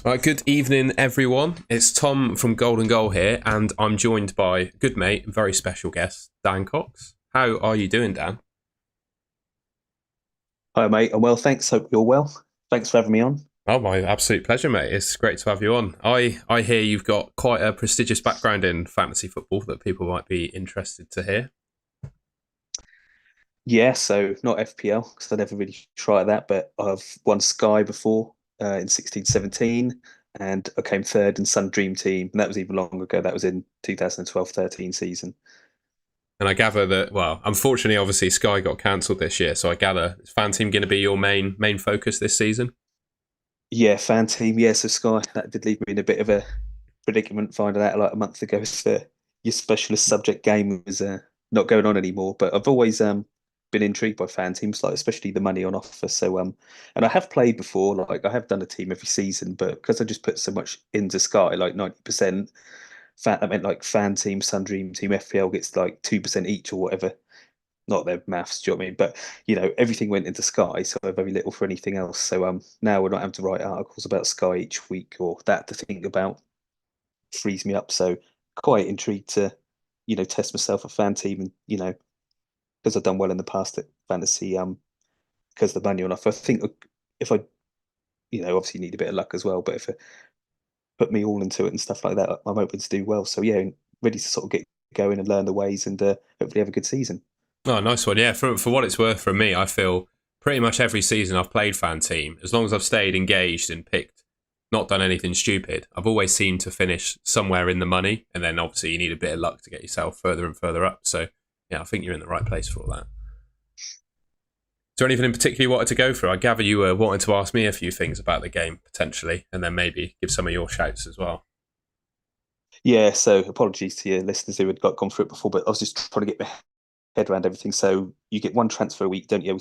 Right, good evening, everyone. It's Tom from Golden Goal here, and I'm joined by good mate, very special guest, Dan Cox. How are you doing, Dan? Hi, mate. I'm well, thanks. Hope you're well. Thanks for having me on. Oh, my absolute pleasure, mate. It's great to have you on. I hear you've got quite a prestigious background in fantasy football that people might be interested to hear. Yeah, so not FPL because I never really tried that, but I've won Sky before in 16, 17, and I came third in Sun Dream Team, and that was even long ago. That was in 2012-13 season. And I gather that, well, unfortunately, obviously, Sky got cancelled this year, so I gather is Fanteam going to be your main focus this season? Yeah, fan team. Yeah, so Sky, that did leave me in a bit of a predicament finding out like a month ago that your specialist subject game was not going on anymore. But I've always been intrigued by fan teams, like especially the money on offer. So and I have played before, like I have done a team every season, but because I just put so much into Sky, like 90%, I meant like fan team, Sun Dream Team, FPL gets like 2% each or whatever. Not their maths, do you know what I mean? But everything went into Sky, so I have very little for anything else. So now we're not having to write articles about Sky each week or that to think about frees me up. So quite intrigued to, test myself at fan team and, because I've done well in the past at fantasy, because the money on offer. I think if I, obviously need a bit of luck as well, but if I put me all into it and stuff like that, I'm open to do well. So yeah, ready to sort of get going and learn the ways and hopefully have a good season. Oh, nice one. Yeah, for what it's worth, from me, I feel pretty much every season I've played Fan Team, as long as I've stayed engaged and picked, not done anything stupid, I've always seemed to finish somewhere in the money. And then obviously you need a bit of luck to get yourself further and further up. So yeah, I think you're in the right place for all that. Is there anything in particular you wanted to go through? I gather you were wanting to ask me a few things about the game potentially, and then maybe give some of your shouts as well. Yeah, so apologies to your listeners who had gone through it before, but I was just trying to get my head around everything. So you get one transfer a week, don't you?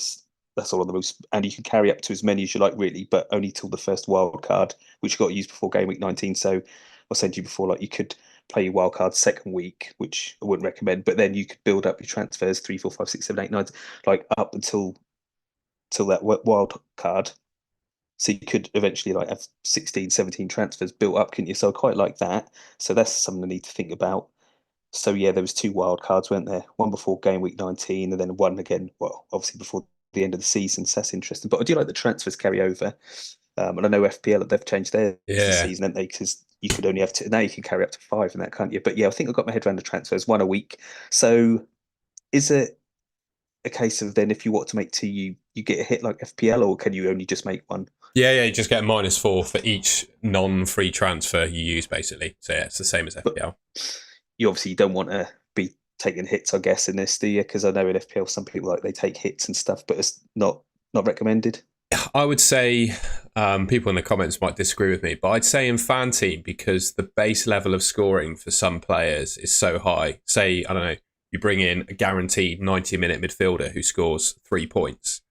That's all on the rules, and you can carry up to as many as you like, really, but only till the first wild card, which you got to use before game week 19. So I said to you before, like you could play your wild card second week, which I wouldn't recommend, but then you could build up your transfers three, four, five, six, seven, eight, nine, like up until till that wild card. So you could eventually like have 16, 17 transfers built up, couldn't you? So I quite like that. So that's something I need to think about. So yeah, there was two wild cards, weren't there? One before game week 19, and then one again. Well, obviously before the end of the season. So that's interesting. But I do like the transfers carry over. And I know FPL they've changed theirs this Yeah. season, haven't they? Because you could only have two. Now you can carry up to five, and that can't you? But yeah, I think I got my head around the transfers, one a week. So is it a case of then if you want to make two, you get a hit like FPL, or can you only just make one? Yeah, you just get -4 for each non-free transfer you use, basically. So yeah, it's the same as But FPL. you obviously don't want to be taking hits, I guess, in this, do you? Because I know in FPL some people like they take hits and stuff, but it's not recommended. I would say people in the comments might disagree with me, but I'd say in fan team, because the base level of scoring for some players is so high. Say, I don't know, you bring in a guaranteed 90-minute midfielder who scores 3 points.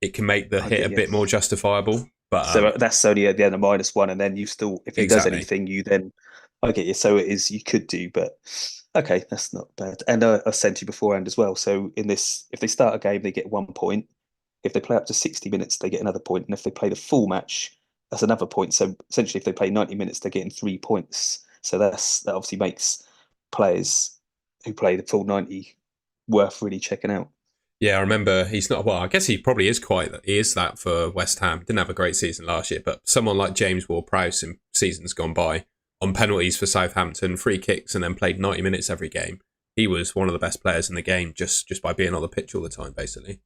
It can make the I hit get a you. bit more justifiable. But So that's only at the end of -1, and then you still, if he does exactly. anything, you then I get you. So it is you could do, but okay, that's not bad. And I sent you beforehand as well. So in this, if they start a game, they get 1 point. If they play up to 60 minutes, they get another point. And if they play the full match, that's another point. So essentially, if they play 90 minutes, they're getting 3 points. So that obviously makes players who play the full 90 worth really checking out. Yeah, I remember he's not, well, I guess he probably is he is that for West Ham. Didn't have a great season last year, but someone like James Ward-Prowse in seasons gone by, on penalties for Southampton, free kicks, and then played 90 minutes every game. He was one of the best players in the game just by being on the pitch all the time, basically.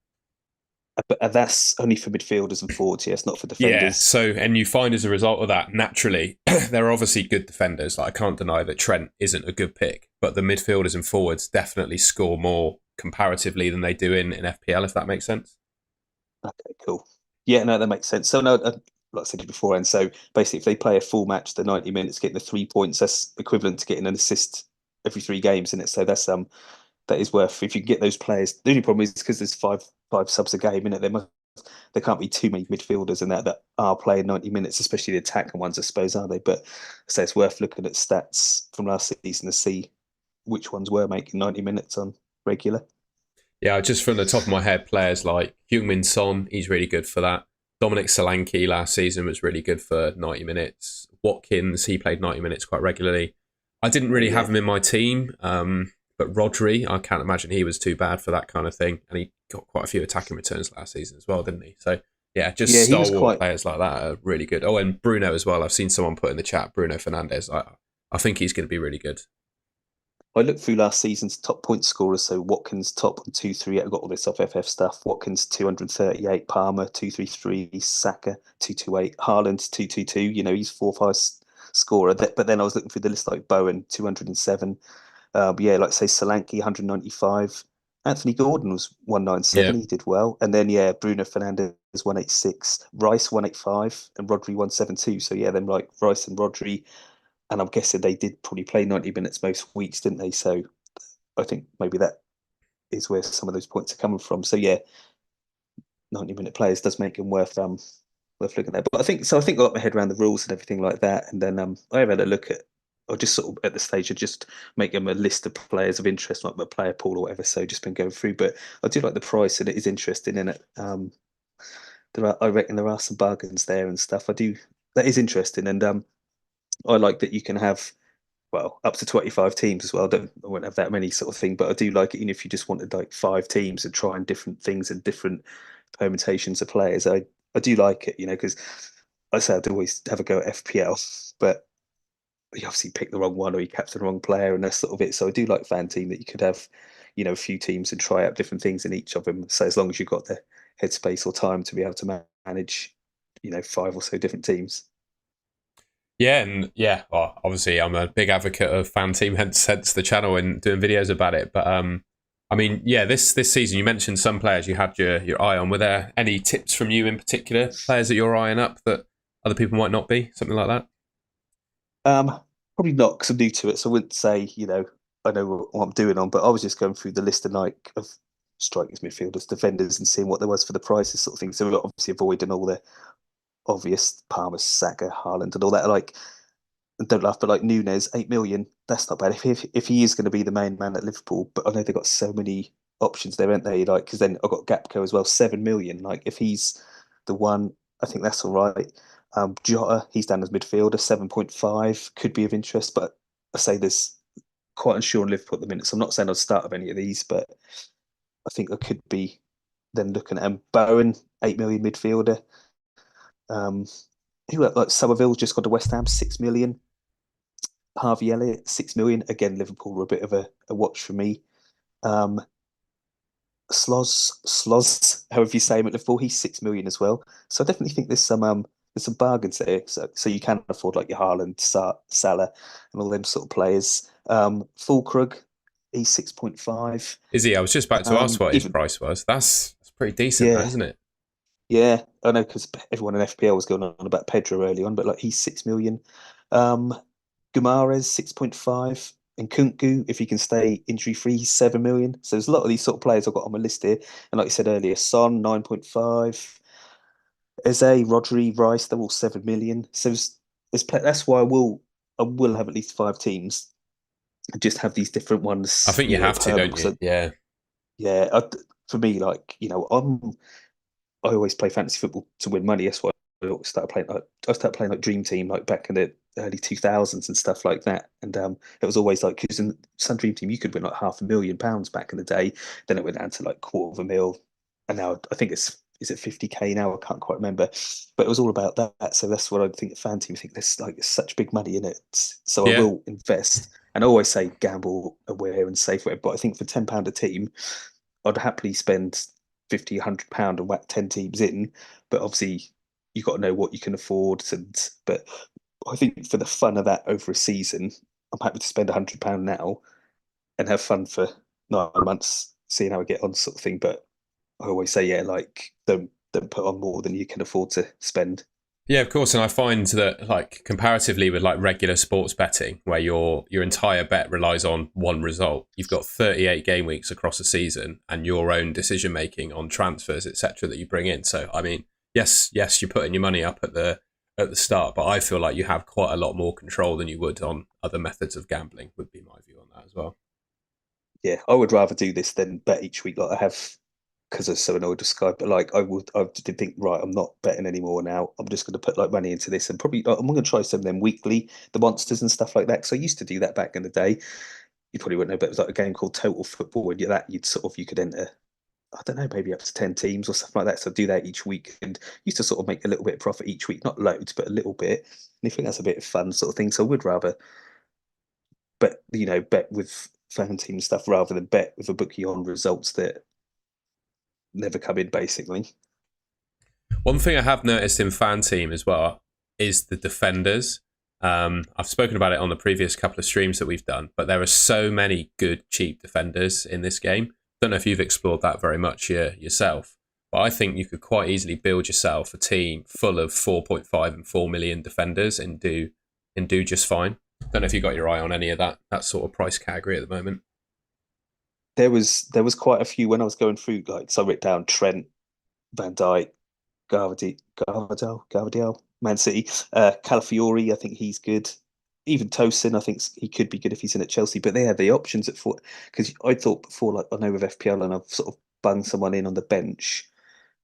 But that's only for midfielders and forwards. Yes, not for Yeah, defenders. so, and you find as a result of that, naturally, there are obviously good defenders. Like, I can't deny that Trent isn't a good pick, but the midfielders and forwards definitely score more comparatively than they do in FPL, if that makes sense. Okay, cool. Yeah, no, that makes sense. So no, like I said beforehand, so basically if they play a full match, the 90 minutes, getting the 3 points, that's equivalent to getting an assist every three games in it. So that is worth if you can get those players. The only problem is because there's five subs a game in it, there can't be too many midfielders in that are playing 90 minutes, especially the attacking ones, I suppose, are they? But so it's worth looking at stats from last season to see which ones were making 90 minutes on regular. Yeah, just from the top of my head, players like Heung-Min Son, he's really good for that. Dominic Solanke last season was really good for 90 minutes. Watkins, he played 90 minutes quite regularly. I didn't really have Yeah, him in my team, but Rodri, I can't imagine he was too bad for that kind of thing. And he got quite a few attacking returns last season as well, didn't he? So, yeah, just yeah, he was stalwart quite. players like that are really good. Oh, and Bruno as well. I've seen someone put in the chat, Bruno Fernandes. I think he's going to be really good. I looked through last season's top point scorers. So Watkins top 238. I got all this off FF stuff. Watkins 238, Palmer 233, Saka 228, Haaland 222. He's 4-5 scorer. But then I was looking through the list like Bowen 207. Yeah, like say Solanke 195. Anthony Gordon was Yeah. 197. He did well. And then yeah, Bruno Fernandes 186, Rice 185, and Rodri 172. So yeah, then like Rice and Rodri, and I'm guessing they did probably play 90 minutes most weeks, didn't they? So I think maybe that is where some of those points are coming from. So yeah, 90-minute players does make them worth looking at. But I think so. I think I got my head around the rules and everything like that, and then I have had a look at. Or just sort of at the stage of just make them a list of players of interest, like my player pool or whatever. So just been going through, but I do like the price and it is interesting in it. I reckon there are some bargains there and stuff. I do. That is interesting, and I like that you can have well, up to 25 teams as well. I won't have that many sort of thing, but I do like it. Even if you just wanted like 5 teams and trying different things and different permutations of players, I do like it, because I say I'd always have a go at FPL, but you obviously pick the wrong one or you capture the wrong player and that's sort of it. So I do like Fanteam that you could have, a few teams and try out different things in each of them. So as long as you've got the headspace or time to be able to manage, 5 or so different teams. Yeah, and yeah, well, obviously I'm a big advocate of fan team, hence the channel and doing videos about it. But I mean, yeah, this season you mentioned some players you had your eye on. Were there any tips from you in particular, players that you're eyeing up that other people might not be, something like that? Um, Probably not because I'm new to it, so I wouldn't say, I know what I'm doing on, but I was just going through the list of strikers, midfielders, defenders, and seeing what there was for the prices, sort of thing. So we're obviously avoiding all the obvious Palmer, Saka, Haaland, and all that. Like, and don't laugh, but like Nunes, 8 million, that's not bad. If he is going to be the main man at Liverpool, but I know they've got so many options there, aren't they? Like, because then I've got Gapco as well, 7 million. Like, if he's the one, I think that's all right. Jota, he's down as midfielder, 7.5, could be of interest, but I say there's quite unsure on Liverpool at the minute. So I'm not saying I'd start of any of these, but I think I could be then looking at Bowen, 8 million midfielder. Um, who like Somerville just got to West Ham, 6 million. Harvey Elliott, 6 million. Again, Liverpool were a bit of a watch for me. Um, Sloz, however you say him at Liverpool, he's 6 million as well. So I definitely think there's some bargains there. So you can afford like your Haaland, Salah, and all them sort of players. Fulkrug, he's 6.5. Is he? I was just about to ask what his Even price was. That's pretty decent, that yeah, isn't it? yeah. I know because everyone in FPL was going on about Pedro early on, but like he's 6 million. Um, Gumares 6.5, and Kunku, if he can stay injury free, he's 7 million. So there's a lot of these sort of players I've got on my list here. And like you said earlier, Son 9.5, Eze, Rodri, Rice, they're all 7 million. So that's why I will have at least 5 teams and just have these different I ones, think you have to, permanent. don't you? Because Yeah. yeah, for me, like I always play fantasy football to win money. That's why I started playing like Dream Team like back in the early 2000s and stuff like that. And it was always like because in Sun Dream Team you could win like £500,000 back in the day. Then it went down to like quarter of a mil, and now I think it's is it 50k now? I can't quite remember, but it was all about that. So that's what I think at Fan Team. I think there's like such big money in it, so I Yeah. will invest. And I always say gamble aware and safe, but I think for £10 a team, I'd happily spend 50, £100 and whack 10 teams in. But obviously, you've got to know what you can afford. But I think for the fun of that over a season, I'm happy to spend £100 now and have fun for 9 months, seeing how I get on, sort of thing. But I always say, yeah, like don't put on more than you can afford to spend. Yeah, of course, and I find that like comparatively with like regular sports betting, where your entire bet relies on one result, you've got 38 game weeks across a season, and your own decision making on transfers, etc., that you bring in. So, I mean, yes, you're putting your money up at the start, but I feel like you have quite a lot more control than you would on other methods of gambling. Would be my view on that as well. Yeah, I would rather do this than bet each week like I have because I was so annoyed with Sky. But like, I did think, right, I'm not betting anymore now. I'm just going to put like money into this, and probably I'm going to try some of them weekly, the monsters and stuff like that. Because I used to do that back in the day. You probably wouldn't know, but it was like a game called Total Football, and you'd sort of you could enter. I don't know, maybe up to 10 teams or something like that. So do that each week and used to sort of make a little bit of profit each week, not loads, but a little bit. And I think that's a bit of fun sort of thing. So I would rather bet with fan team stuff rather than bet with a bookie on results that never come in basically. One thing I have noticed in Fanteam as well is the defenders. I've spoken about it on the previous couple of streams that we've done, but there are so many good, cheap defenders in this game. Don't know if you've explored that very much yourself, but I think you could quite easily build yourself a team full of 4.5 and 4 million defenders and do just fine. Don't know if you got your eye on any of that sort of price category at the moment. There was quite a few when I was going through, like, so I wrote down Trent, Van Dijk, Gvardiol, Man City, Calafiori. I think he's good. Even Tosin, I think he could be good if he's in at Chelsea. But they had the options at four because I thought before, like I know with FPL, and I've sort of bunged someone in on the bench,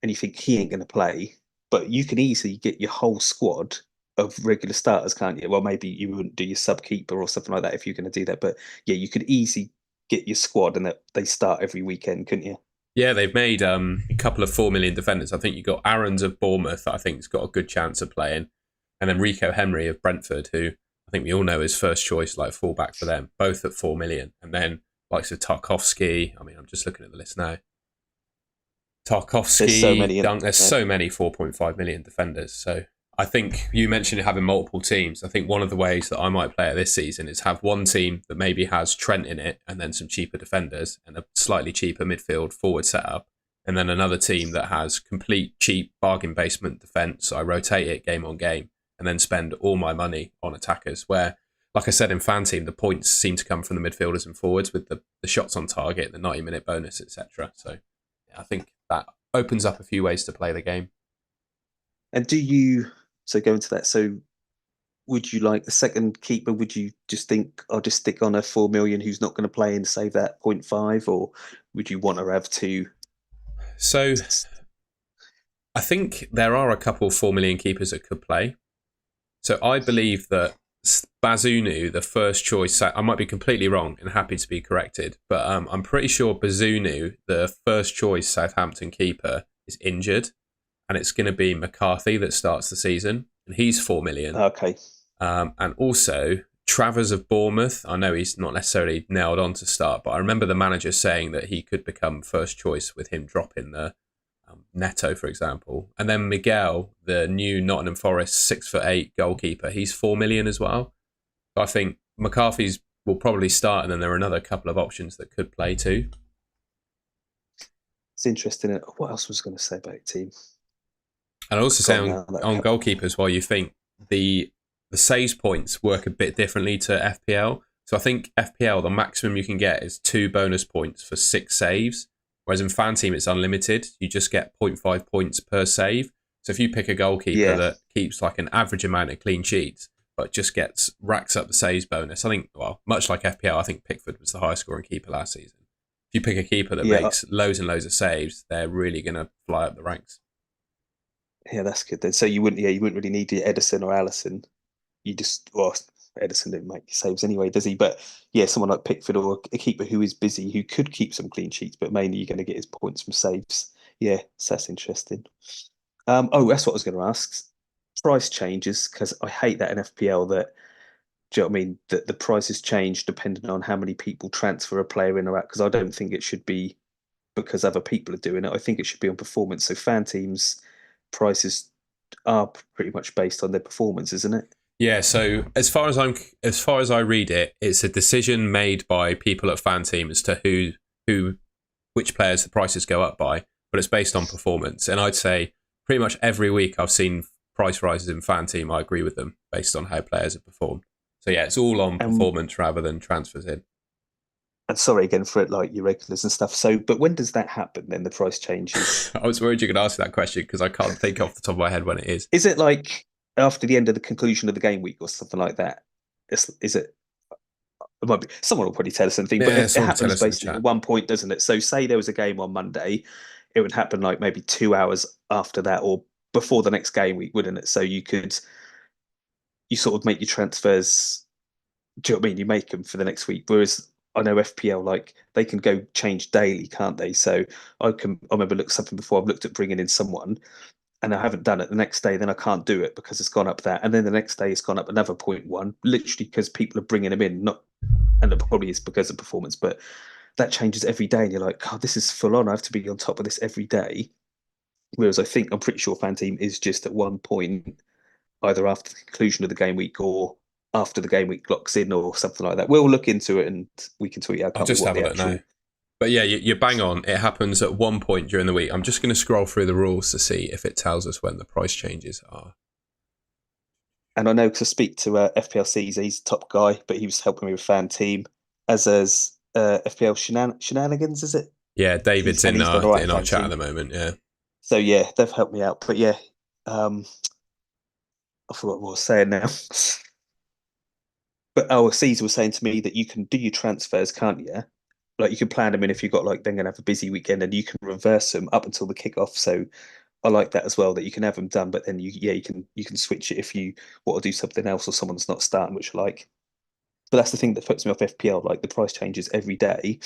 and you think he ain't going to play, but you can easily get your whole squad of regular starters, can't you? Well, maybe you wouldn't do your sub keeper or something like that if you're going to do that, but yeah, you could easily get your squad and that they start every weekend, couldn't you? Yeah, they've made a couple of 4 million defenders. I think you got Aaron's of Bournemouth that I think has got a good chance of playing, and then Rico Henry of Brentford, who I think we all know is first choice, like fullback for them, both at 4 million. And then likes of Tarkovsky. I mean, I'm just looking at the list now. There's so Tarkovsky, many. Dunk. There's so many 4.5 million defenders. So I think you mentioned having multiple teams. I think one of the ways that I might play it this season is have one team that maybe has Trent in it and then some cheaper defenders and a slightly cheaper midfield forward setup. And then another team that has complete cheap bargain basement defence. So I rotate it game on game and then spend all my money on attackers where, like I said in Fanteam, the points seem to come from the midfielders and forwards with the shots on target, the 90-minute bonus, etc. So yeah, I think that opens up a few ways to play the game. And so go into that. So would you like the second keeper? Would you just think I'll just stick on a 4 million who's not going to play and save that 0.5, or would you want to have two? So I think there are a couple 4 million keepers that could play. So I believe that Bazunu, the first choice, I might be completely wrong and happy to be corrected, but I'm pretty sure Bazunu, the first choice Southampton keeper, is injured, and it's going to be McCarthy that starts the season, and he's 4 million. Okay. And also Travers of Bournemouth, I know he's not necessarily nailed on to start, but I remember the manager saying that he could become first choice with him dropping the Neto, for example. And then Miguel, the new Nottingham Forest 6'8" goalkeeper, he's 4 million as well. So I think McCarthy's will probably start, and then there are another couple of options that could play too. It's interesting. What else was I going to say about your team? And also say on goalkeepers, while you think the saves points work a bit differently to FPL. So I think FPL, the maximum you can get is 2 bonus points for 6 saves. Whereas in Fanteam, it's unlimited. You just get 0.5 points per save. So if you pick a goalkeeper that keeps like an average amount of clean sheets, but just racks up the saves bonus, I think, well, much like FPL, I think Pickford was the highest scoring keeper last season. If you pick a keeper that makes loads and loads of saves, they're really going to fly up the ranks. Yeah, that's good then. So you wouldn't really need your Edison or Allison. Edison didn't make saves anyway, does he? But yeah, someone like Pickford or a keeper who is busy, who could keep some clean sheets, but mainly you're going to get his points from saves. Yeah, so that's interesting. That's what I was going to ask. Price changes, because I hate that in FPL that, do you know what I mean? That the prices change depending on how many people transfer a player in or out, because I don't think it should be because other people are doing it. I think it should be on performance. So fan teams' prices are pretty much based on their performance, isn't it? Yeah, so as far as I read it, it's a decision made by people at Fanteam as to which players the prices go up by, but it's based on performance. And I'd say pretty much every week I've seen price rises in Fanteam. I agree with them based on how players have performed. So yeah, it's all on performance rather than transfers in. And sorry again for it, like your regulars and stuff. So, but when does that happen then, the price changes? I was worried you could ask that question because I can't think off the top of my head when it is. Is it like after the end of the conclusion of the game week or something like that? Is it? It might be. Someone will probably tell us something, but it happens basically at one point, doesn't it? So, say there was a game on Monday, it would happen like maybe 2 hours after that or before the next game week, wouldn't it? So you sort of make your transfers. Do you know what I mean? You make them for the next week. Whereas I know FPL, like they can go change daily, can't they? So I remember looked something before. I've looked at bringing in someone and I haven't done it the next day, then I can't do it because it's gone up that. And then the next day it's gone up another 0.1, literally because people are bringing them in, not, and it probably is because of performance, but that changes every day. And you're like, God, this is full on. I have to be on top of this every day. Whereas I'm pretty sure Fanteam is just at one point, either after the conclusion of the game week or after the game week locks in or something like that. We'll look into it and we can tweet out, I'll can't we, just what have a the look now. actual. But yeah, you bang on. It happens at one point during the week. I'm just going to scroll through the rules to see if it tells us when the price changes are. And I know because I speak to FPLCs, he's a top guy, but he was helping me with Fanteam, as FPL shenanigans, is it? Yeah, David's And in he's done all right our chat at Fanteam. the moment. Yeah, So yeah, they've helped me out. But yeah, um, I forgot what I was saying now. But Caesar was saying to me that you can do your transfers, can't you? Like you can plan them in if you've got like then gonna have a busy weekend, and you can reverse them up until the kickoff. So I like that as well, that you can have them done, but then you can switch it if you want to do something else or someone's not starting, which I like. But that's the thing that puts me off FPL. Like the price changes every day.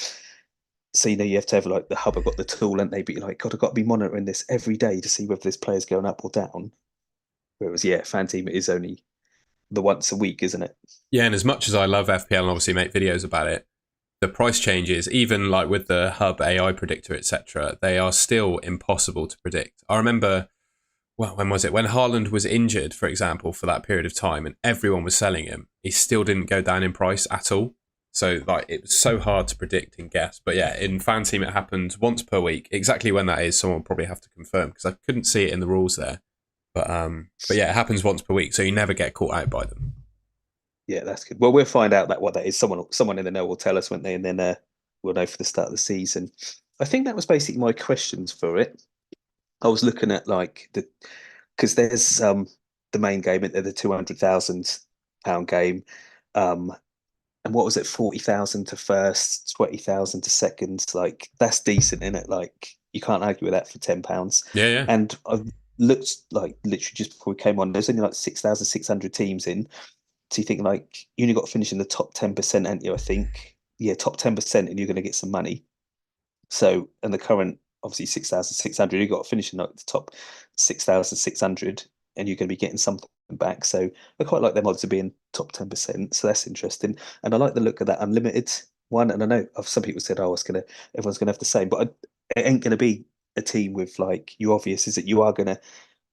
So you have to have like the hub have got the tool, and they be like, God, I've got to be monitoring this every day to see whether this player's going up or down. Whereas yeah, Fanteam is only the once a week, isn't it? yeah. And as much as I love FPL and obviously make videos about it, the price changes, even like with the hub AI predictor, etc., they are still impossible to predict. I remember, well, when was it? When Haaland was injured, for example, for that period of time, and everyone was selling him, he still didn't go down in price at all. So like it was so hard to predict and guess. But yeah, in Fanteam it happens once per week. Exactly when that is, someone will probably have to confirm because I couldn't see it in the rules there. But yeah, it happens once per week, so you never get caught out by them. Yeah, that's good. Well, we'll find out that what that is. Someone in the know will tell us, won't they? And then we'll know for the start of the season. I think that was basically my questions for it. I was looking at like because there's the main game, the £200,000 game, um, and what was it, 40,000 to first, 20,000 to seconds? Like that's decent, isn't it? Like you can't argue with that for £10. Yeah, yeah. And I looked like literally just before we came on, there's only like 6,600 teams in. So you think like you only got to finish in the top 10%, aren't you? I think. Yeah, top 10%, and you're going to get some money. So, and the current obviously 6,600, you've got to finish in like the top 6,600, and you're going to be getting something back. So I quite like them odds of being top 10%. So that's interesting. And I like the look of that unlimited one. And I know some people said, oh, everyone's gonna have the same, but it ain't gonna be a team with like you obvious is that you are gonna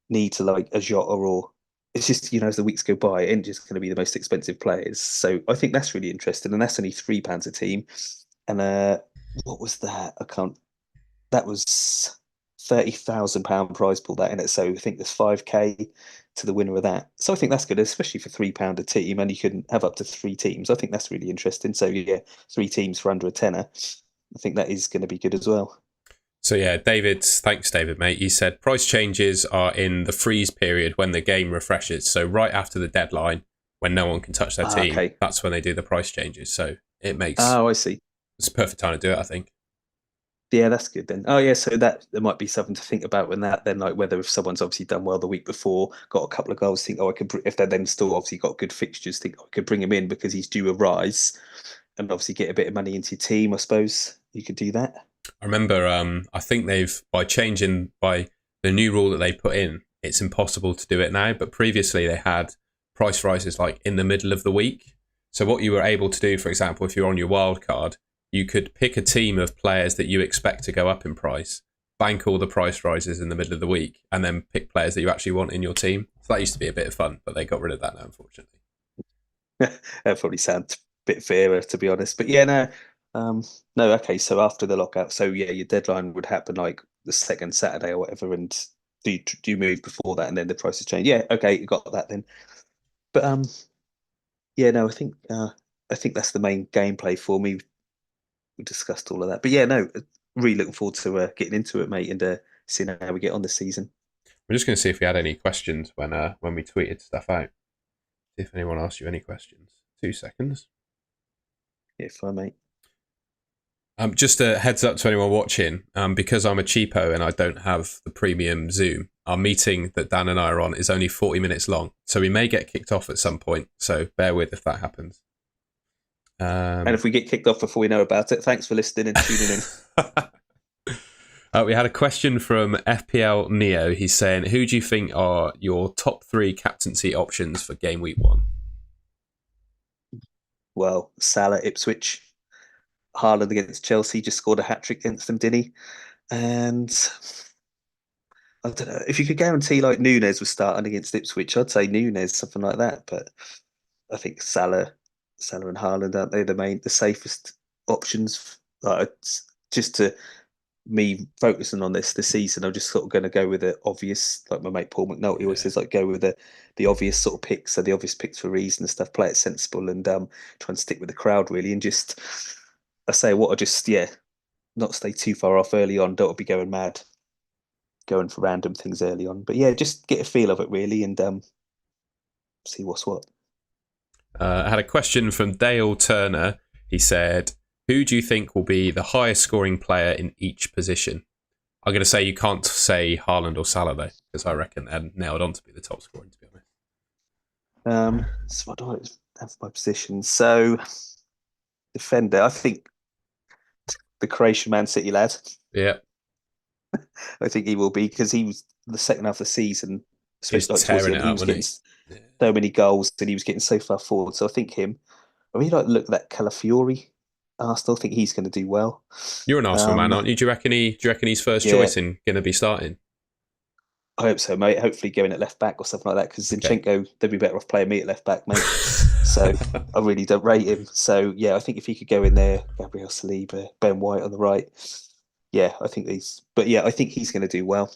need to like a Jota or it's just as the weeks go by, it ain't just going to be the most expensive players. So I think that's really interesting, and that's only £3 a team. And what was that? I can't. That was £30,000 prize pool that in it. So I think there's 5k to the winner of that. So I think that's good, especially for £3 a team, and you can have up to three teams. I think that's really interesting. So yeah, three teams for under a tenner. I think that is going to be good as well. So yeah, thanks David, mate. You said price changes are in the freeze period when the game refreshes. So right after the deadline, when no one can touch their Ah, team, okay. that's when they do the price changes. So Oh, I see. it's a perfect time to do it, I think. Yeah, that's good then. Oh yeah, so that there might be something to think about when that then like whether if someone's obviously done well the week before, got a couple of goals, think I could if they're then still obviously got good fixtures, think I could bring him in because he's due a rise, and obviously get a bit of money into your team. I suppose you could do that. I remember, I think they've by the new rule that they put in, it's impossible to do it now. But previously they had price rises like in the middle of the week. So what you were able to do, for example, if you're on your wild card, you could pick a team of players that you expect to go up in price, bank all the price rises in the middle of the week, and then pick players that you actually want in your team. So that used to be a bit of fun, but they got rid of that now, unfortunately. That probably sounds a bit fairer to be honest, but yeah, um, no, okay. So after the lockout, so yeah, your deadline would happen like the second Saturday or whatever, and do you move before that, and then the prices change? Yeah, okay, you got that then. But yeah, no, I think that's the main gameplay for me. We discussed all of that. But yeah, no, really looking forward to getting into it, mate, and seeing how we get on this season. We're just going to see if we had any questions when we tweeted stuff out. See if anyone asked you any questions. 2 seconds. Yeah, fine, mate. Just a heads up to anyone watching, because I'm a cheapo and I don't have the premium Zoom, our meeting that Dan and I are on is only 40 minutes long. So we may get kicked off at some point. So bear with if that happens. And if we get kicked off before we know about it, thanks for listening and tuning in. We had a question from FPL Neo. He's saying, who do you think are your top 3 captaincy options for game week 1? Well, Salah, Ipswich, Haaland against Chelsea, just scored a hat-trick against them, didn't he? And I don't know, if you could guarantee like Nunes was starting against Ipswich, I'd say Nunes, something like that. But I think Salah and Haaland, aren't they the safest options? Like, just to me focusing on this season, I'm just sort of going to go with the obvious, like my mate Paul McNulty always says, like go with the obvious sort of picks. So the obvious picks for a reason and stuff. Play it sensible and try and stick with the crowd really, and just I say what I just not stay too far off early on. Don't be going mad, going for random things early on. But yeah, just get a feel of it really, and see what's what. I had a question from Dale Turner. He said, who do you think will be the highest scoring player in each position? I'm going to say you can't say Haaland or Salah, though, because I reckon they're nailed on to be the top scoring, to be honest. So what do I have my position? So defender, I think the Croatian Man City lad. Yeah. I think he will be, because he was the second half of the season, He's especially like towards tearing the it end, he up, was wasn't getting he? so many goals and he was getting so far forward. So I think him. I really like look at that Calafiori. I still think he's going to do well. You're an Arsenal man, aren't you? Do you reckon he's first Yeah, choice and going to be starting? I hope so, mate. Hopefully going at left back or something like that, because Zinchenko, they'd be better off playing me at left back, mate. So I really don't rate him. So yeah, I think if he could go in there, Gabriel Saliba, Ben White on the right. Yeah, I think I think he's going to do well.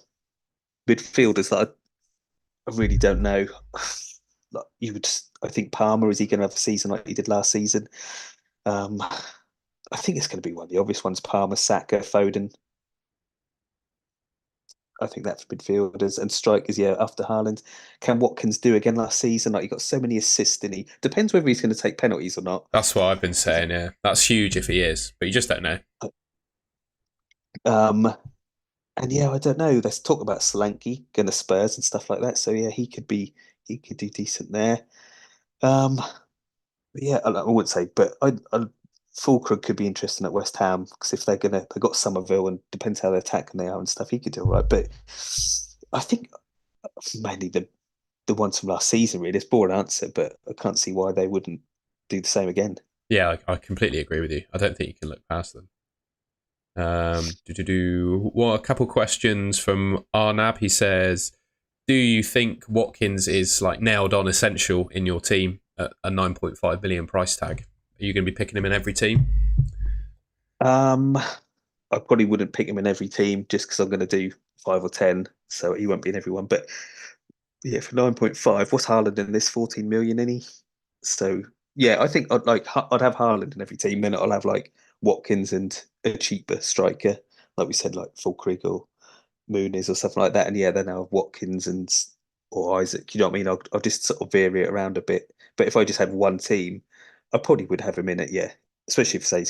Midfielders that I really don't know. Like, I think Palmer, is he going to have a season like he did last season? I think it's going to be one of the obvious ones: Palmer, Saka, Foden. I think that's midfielders and strikers. Yeah, after Haaland, can Watkins do again last season? Like he got so many assists, didn't he? Depends whether he's going to take penalties or not. That's what I've been saying. Yeah, that's huge if he is, but you just don't know. Um, and yeah, I don't know. Let's talk about Solanke going to Spurs and stuff like that. So yeah, he could do decent there. Um, yeah, I wouldn't say, but I Fulkrug could be interesting at West Ham, because if they've got Somerville, and depends how they're attacking they are and stuff, he could do all right. But I think mainly the ones from last season really. It's a boring answer, but I can't see why they wouldn't do the same again. Yeah, I completely agree with you. I don't think you can look past them. Well, a couple questions from Arnab. He says, do you think Watkins is like nailed on essential in your team at a 9.5 million price tag? Are you going to be picking him in every team? I probably wouldn't pick him in every team just because I'm going to do 5 or 10, so he won't be in everyone. But yeah, for 9.5, what's Haaland in this? 14 million in he? So yeah, I think I'd have Haaland in every team. Then I'll have like Watkins and a cheaper striker, like we said, like Fulkrug or Muniz or something like that. And yeah, then I'll have Watkins or Isaac. You know what I mean? I'll just sort of vary it around a bit. But if I just had one team, I probably would have him in it. Yeah, especially if say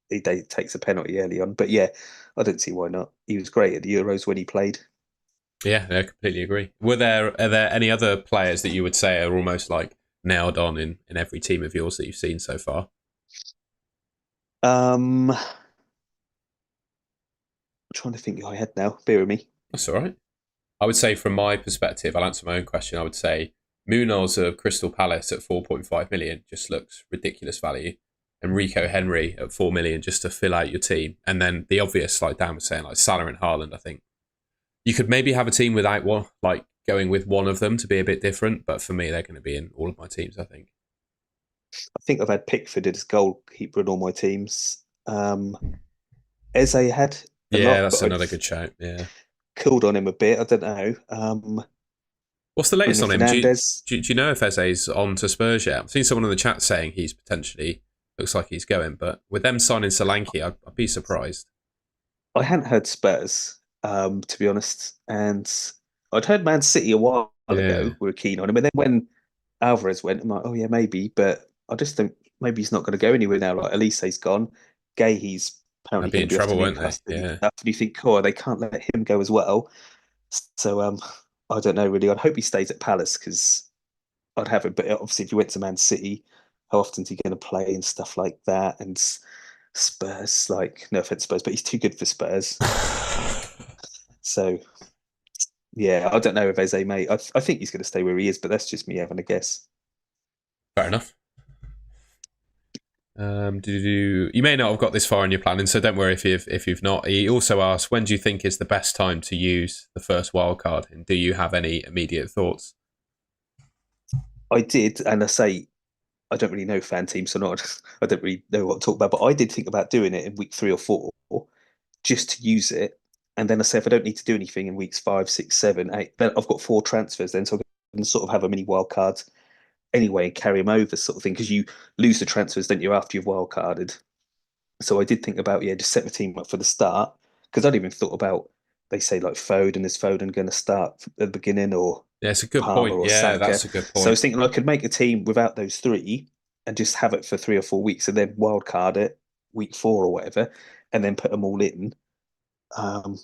he takes a penalty early on. But yeah, I don't see why not. He was great at the Euros when he played. Yeah, I completely agree. Are there any other players that you would say are almost like nailed on in every team of yours that you've seen so far? I'm trying to think who I had now. Bear with me. That's all right. I would say from my perspective, I'll answer my own question. I would say Munoz of Crystal Palace at 4.5 million just looks ridiculous value. And Rico Henry at 4 million just to fill out your team. And then the obvious, like Dan was saying, like Salah and Haaland, I think. You could maybe have a team without one, like going with one of them to be a bit different. But for me, they're going to be in all of my teams, I think. I think I've had Pickford as goalkeeper in all my teams. Eze had a Yeah, lot, that's but another I've good shout. Yeah. cooled on him a bit. I don't know. What's the latest Bruno on him? Fernandes. Do you know if Eze's on to Spurs yet? I've seen someone in the chat saying he's potentially looks like he's going, but with them signing Solanke, I'd be surprised. I hadn't heard Spurs, to be honest, and I'd heard Man City a while Yeah. ago. We were keen on him, and then when Alvarez went, I'm like, yeah, maybe, but I just think maybe he's not going to go anywhere now. Like Elise's gone, Gay, he's They'd apparently be going in to be off to trouble, won't they? Newcastle and Yeah. stuff. And you think, oh, they can't let him go as well. So I don't know really. I'd hope he stays at Palace because I'd have it. But obviously, if you went to Man City, how often is he going to play and stuff like that? And Spurs, like no offense Spurs, but he's too good for Spurs. So yeah, I don't know if Eze may. I think he's going to stay where he is, but that's just me having a guess. Fair enough. You may not have got this far in your planning, so don't worry if you've not. He also asked, when do you think is the best time to use the first wild card, and do you have any immediate thoughts? I did, and I say I don't really know fan teams, so not I don't really know what to talk about. But I did think about doing it in week 3 or 4, just to use it. And then I say if I don't need to do anything in weeks 5, 6, 7, 8, then I've got 4 transfers. Then so I can sort of have a mini wild card anyway and carry them over, sort of thing. Because you lose the transfers, don't you, after you've wild carded? So I did think about just set my team up for the start because I'd even thought about they say like Foden, is Foden going to start at the beginning or Yeah, it's a good Palmer point. or Yeah, Saka? that's a good So I point. was thinking I could make a team without those three and just have it for 3 or 4 weeks and then wild card it week 4 or whatever, and then put them all in.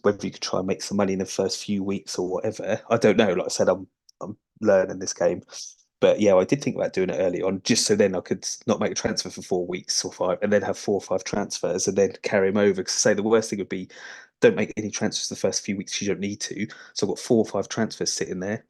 Whether you could try and make some money in the first few weeks or whatever, I don't know. Like I said, I'm learning this game, but yeah, I did think about doing it early on, just so then I could not make a transfer for 4 weeks or 5, and then have 4 or 5 transfers and then carry them over. Because say the worst thing would be don't make any transfers the first few weeks, you don't need to. So I've got 4 or 5 transfers sitting there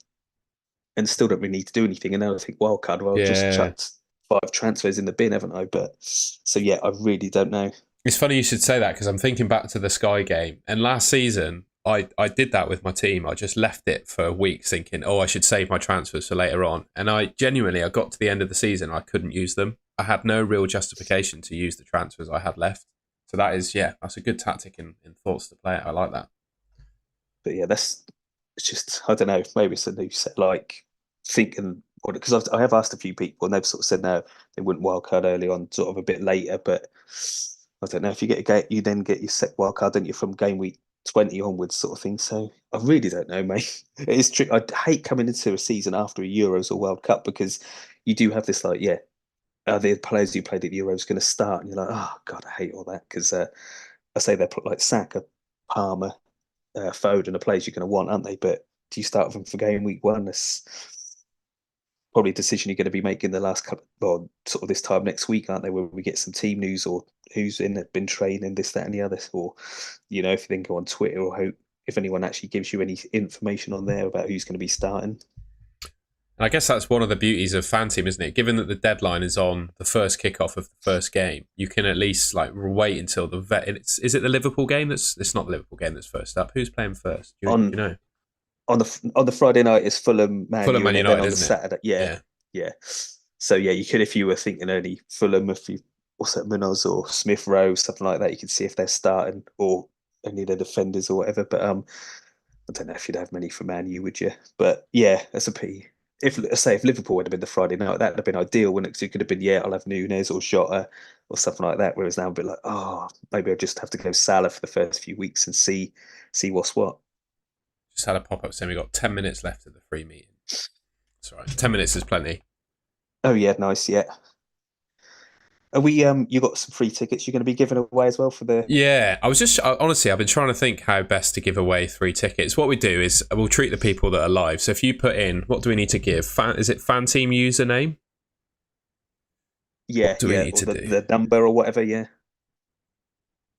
and still don't really need to do anything. And now I think wildcard, well, I've just Yeah. chucked 5 transfers in the bin, haven't I? But so yeah, I really don't know. It's funny you should say that because I'm thinking back to the Sky game. And last season, I did that with my team. I just left it for weeks thinking, oh, I should save my transfers for later on. And I got to the end of the season, I couldn't use them. I had no real justification to use the transfers I had left. So that's a good tactic in thoughts to play it. I like that. But yeah, it's just I don't know. Maybe it's a new set. Like thinking because I have asked a few people and they've sort of said no, they wouldn't wildcard early on, sort of a bit later. But I don't know if you get a game, you then get your set wildcard, don't you, from game week 20 onwards, sort of thing. So I really don't know, mate. It is tricky. I hate coming into a season after a Euros or World Cup because you do have this like, yeah, are the players who played at the Euros going to start? And you're like, oh god, I hate all that because I say they're like Saka, Palmer, Foden are players you're going to want, aren't they? But do you start them for game week 1? That's probably a decision you're going to be making the last couple, or sort of this time next week, aren't they? Where we get some team news or who's been training, this, that, and the other, or if you then go on Twitter or hope if anyone actually gives you any information on there about who's going to be starting. And I guess that's one of the beauties of Fanteam, isn't it? Given that the deadline is on the first kickoff of the first game, you can at least like wait until the vet. Is it the Liverpool game? It's not the Liverpool game that's first up. Who's playing first? Do On you know? on the Friday night is Fulham Man Fulham U, Man and then United, on the isn't it? Saturday, yeah, Yeah. yeah. So yeah, you could if you were thinking only Fulham, if you what's that, Munoz or Smith Rowe, something like that, you could see if they're starting or any of the defenders or whatever. But I don't know if you'd have many for Man U, would you? But yeah, that's a pity. If say if Liverpool would have been the Friday night, that'd have been ideal, wouldn't it? Because it could have been, yeah, I'll have Nunes or Jota or something like that. Whereas now I'd be like, oh, maybe I just have to go Salah for the first few weeks and see what's what. Just had a pop up saying we got 10 minutes left of the free meeting. That's all right. 10 minutes is plenty. Oh yeah, nice. Yeah. Are we? You got some free tickets you're going to be giving away as well for the? Yeah, honestly, I've been trying to think how best to give away 3 tickets. What we do is we'll treat the people that are live. So if you put in, what do we need to give? Is it Fanteam username? Yeah, What do we yeah, need or to the do? the number or whatever. Yeah.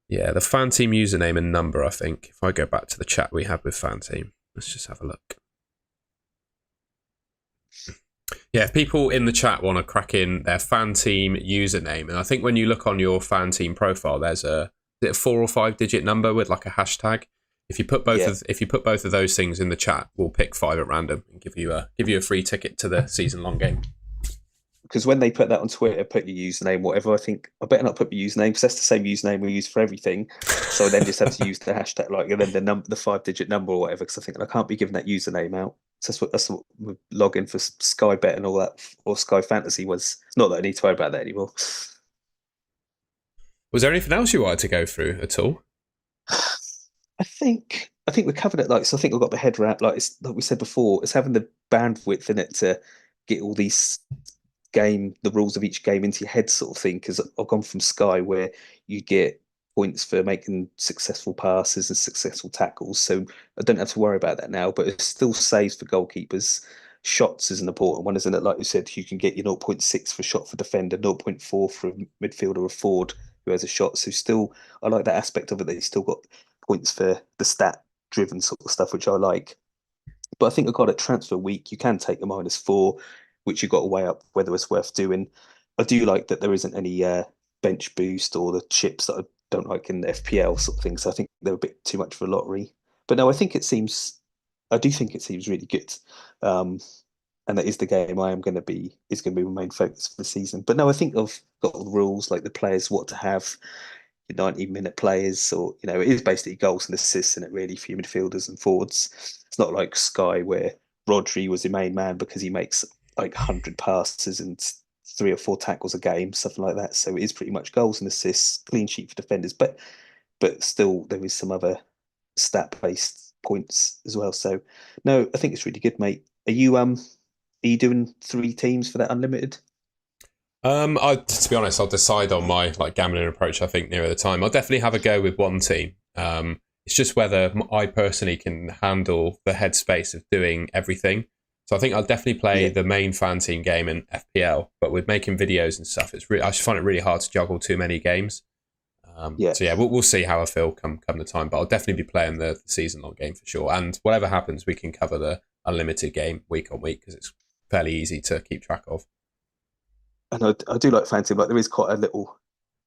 Yeah, the Fanteam username and number, I think. If I go back to the chat we had with Fanteam, let's just have a look. Yeah, if people in the chat want to crack in their Fanteam username, and I think when you look on your Fanteam profile, there's a 4 or 5 digit number with like a hashtag. If you put Yeah. if you put both of those things in the chat, we'll pick 5 at random and give you a free ticket to the season long game. Because when they put that on Twitter, put your username, whatever, I think I better not put my username because that's the same username we use for everything. So I then just have to use the hashtag, like, and then the 5 digit number or whatever, because I think I can't be giving that username out. So that's what login for Sky Bet and all that, or Sky Fantasy was. Not that I need to worry about that anymore. Was there anything else you wanted to go through at all? I think we covered it. Like, so I think we've got the head wrap. Like it's like we said before, it's having the bandwidth in it to get all these the rules of each game into your head, sort of thing. Because I've gone from Sky where you get points for making successful passes and successful tackles. So I don't have to worry about that now, but it still saves for goalkeepers. Shots is an important one, isn't it? Like you said, you can get your zero point 0.6 for shot for defender, 0.4 for a midfielder or forward who has a shot. So still, I like that aspect of it, that you still got points for the stat driven sort of stuff, which I like. But I think I got at transfer week, you can take a -4, which you got to weigh up whether it's worth doing. I do like that there isn't any bench boost or the chips that I don't like in the FPL sort of thing. So I think they're a bit too much for a lottery. But no, I do think it seems really good. Um, and that is the game is going to be my main focus for the season. But no, I think I've got all the rules, like the players, what to have, your 90-minute players, or it is basically goals and assists in it really for your midfielders and forwards. It's not like Sky where Rodri was the main man because he makes like 100 passes and 3 or 4 tackles a game, something like that. So it is pretty much goals and assists, clean sheet for defenders, but still there is some other stat based points as well. So no, I think it's really good, mate. Are you doing 3 teams for that unlimited? To be honest, I'll decide on my gambling approach. I think nearer the time, I'll definitely have a go with one team. It's just whether I personally can handle the headspace of doing everything. So I think I'll definitely play the main fan team game in FPL, but with making videos and stuff, I just find it really hard to juggle too many games. So yeah, we'll see how I feel come the time, but I'll definitely be playing the season long game for sure. And whatever happens, we can cover the unlimited game week on week because it's fairly easy to keep track of. And I do like fantasy, like there is quite a little,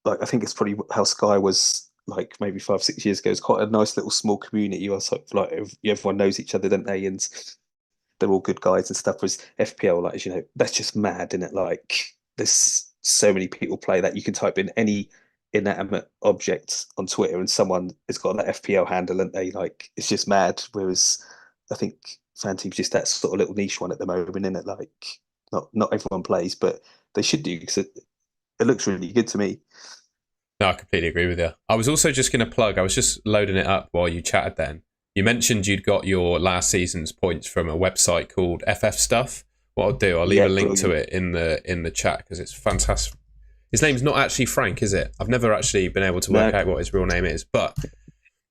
like I think it's probably how Sky was like maybe 5 6 years ago. It's quite a nice little small community. Or sort of like everyone knows each other, don't they? And they're all good guys and stuff. Whereas FPL, like that's just mad, isn't it? Like there's so many people play that you can type in any inanimate object on Twitter and someone has got that FPL handle, and they like it's just mad. Whereas I think Fanteam's just that sort of little niche one at the moment, isn't it? Like not everyone plays, but they should do because it looks really good to me. No, I completely agree with you. I was also just going to plug, I was just loading it up while you chatted then. You mentioned you'd got your last season's points from a website called FF Stuff. What I'll do, I'll leave a link to it in the chat because it's fantastic. His name's not actually Frank, is it? I've never actually been able to work out what his real name is, but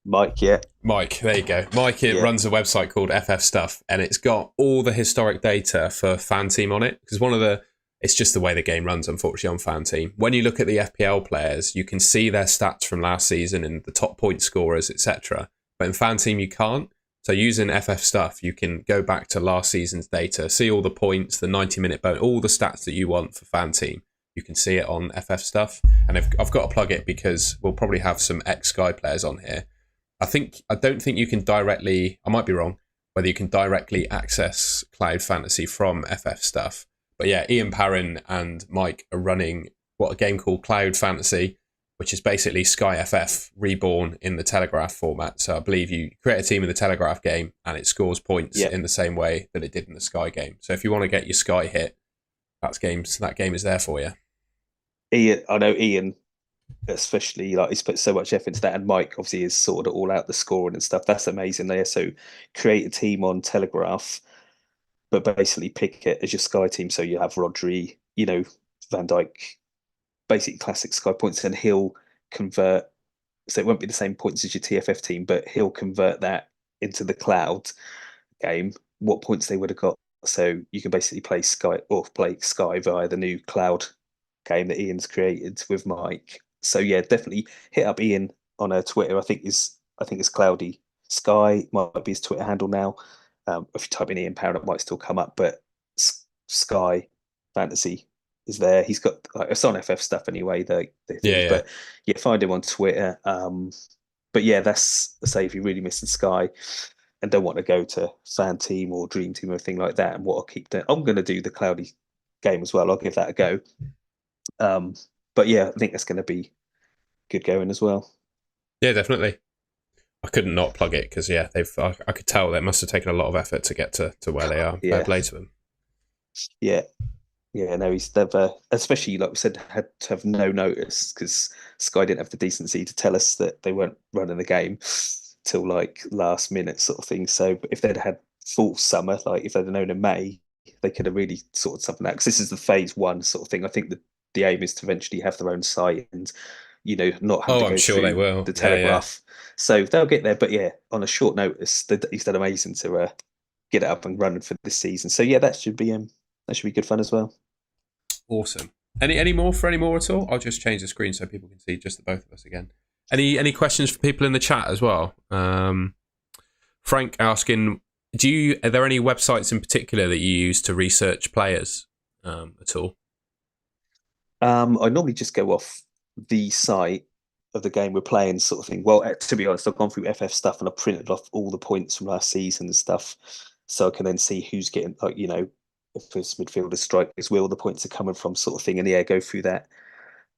Mike, yeah. Mike, there you go. Mike runs a website called FF Stuff, and it's got all the historic data for Fanteam on it. Because it's just the way the game runs, unfortunately, on Fanteam. When you look at the FPL players, you can see their stats from last season and the top point scorers, etc. But in Fanteam, you can't. So using FF Stuff, you can go back to last season's data, see all the points, the 90-minute bonus, all the stats that you want for Fanteam. You can see it on FF Stuff. And I've got to plug it because we'll probably have some ex-Sky players on here. I don't think you can directly, I might be wrong, whether you can directly access Cloud Fantasy from FF Stuff. But yeah, Ian Parrin and Mike are running a game called Cloud Fantasy, which is basically Sky FF reborn in the Telegraph format. So I believe you create a team in the Telegraph game and it scores points in the same way that it did in the Sky game. So if you want to get your Sky hit, that game is there for you. I know Ian, especially like he's put so much effort into that, and Mike obviously is sorted it all out, the scoring and stuff. That's amazing there. So create a team on Telegraph, but basically pick it as your Sky team. So you have Rodri, Van Dijk, basically classic Sky points, and he'll convert. So it won't be the same points as your TFF team, but he'll convert that into the cloud game, what points they would have got. So you can basically play Sky via the new cloud game that Ian's created with Mike. So yeah, definitely hit up Ian on Twitter. I think it's Cloudy Sky might be his Twitter handle now. If you type in Ian Parrott, it might still come up, but Sky Fantasy is there. He's got it's on FF Stuff anyway. But yeah, find him on Twitter. But yeah, that's say if you're really missing Sky and don't want to go to Fan Team or Dream Team or anything like that, and what I'll keep doing, I'm going to do the Cloudy game as well. I'll give that a go. But yeah, I think that's going to be good going as well. Yeah, definitely. I couldn't not plug it because I could tell they must have taken a lot of effort to get to where they are. Fair play to them. Yeah. No, they've especially like we said, had to have no notice because Sky didn't have the decency to tell us that they weren't running the game till like last minute sort of thing. So if they'd had full summer, like if they'd known in May, they could have really sorted something out. Because this is the phase 1 sort of thing. I think the aim is to eventually have their own site and not having Oh, to I'm go sure they through will. the Yeah, yeah. telegraph. So they'll get there. But yeah, on a short notice, he's done amazing to get it up and running for this season. So yeah, that should be good fun as well. Awesome. Any more for any more at all? I'll just change the screen so people can see just the both of us again. Any questions for people in the chat as well? Frank asking, are there any websites in particular that you use to research players at all? I normally just go off the site of the game we're playing, sort of thing. Well, to be honest, I've gone through FF stuff and I've printed off all the points from last season and stuff, so I can then see who's getting, like, if it's midfielders, strikers, where all the points are coming from, sort of thing. And yeah, go through that.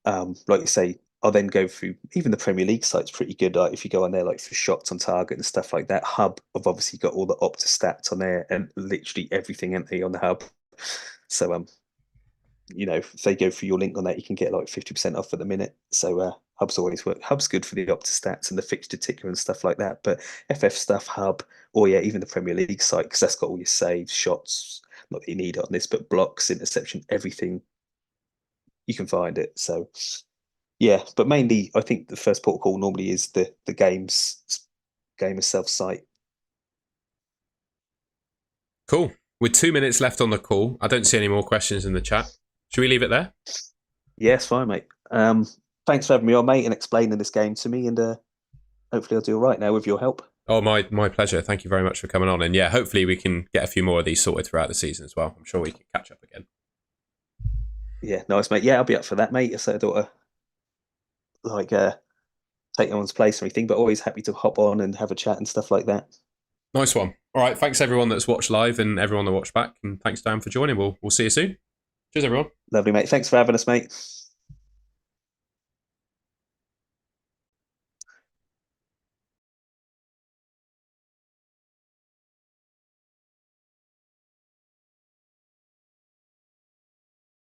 Like you say, I'll then go through even the Premier League site's pretty good. Like if you go on there, like for shots on target and stuff like that. Hub, I've obviously got all the Opta stats on there and literally everything empty on the Hub. So if they go through your link on that, you can get like 50% off at the minute. So Hub's always work. Hub's good for the Opta stats and the fixture ticker and stuff like that. But FF stuff, Hub, or yeah, even the Premier League site, because that's got all your saves, shots, not that you need it on this, but blocks, interception, everything, you can find it. So yeah, but mainly I think the first port of call normally is the game itself site. Cool. With 2 minutes left on the call, I don't see any more questions in the chat. Should we leave it there? Yes, fine, mate. Thanks for having me on, mate, and explaining this game to me, and hopefully I'll do all right now with your help. Oh, my pleasure. Thank you very much for coming on. And yeah, hopefully we can get a few more of these sorted throughout the season as well. I'm sure we can catch up again. Yeah, nice, mate. Yeah, I'll be up for that, mate. I said I don't want to like take anyone's place or anything, but always happy to hop on and have a chat and stuff like that. Nice one. All right. Thanks everyone that's watched live and everyone that watched back. And thanks, Dan, for joining. We'll see you soon. Cheers, everyone. Lovely, mate. Thanks for having us, mate.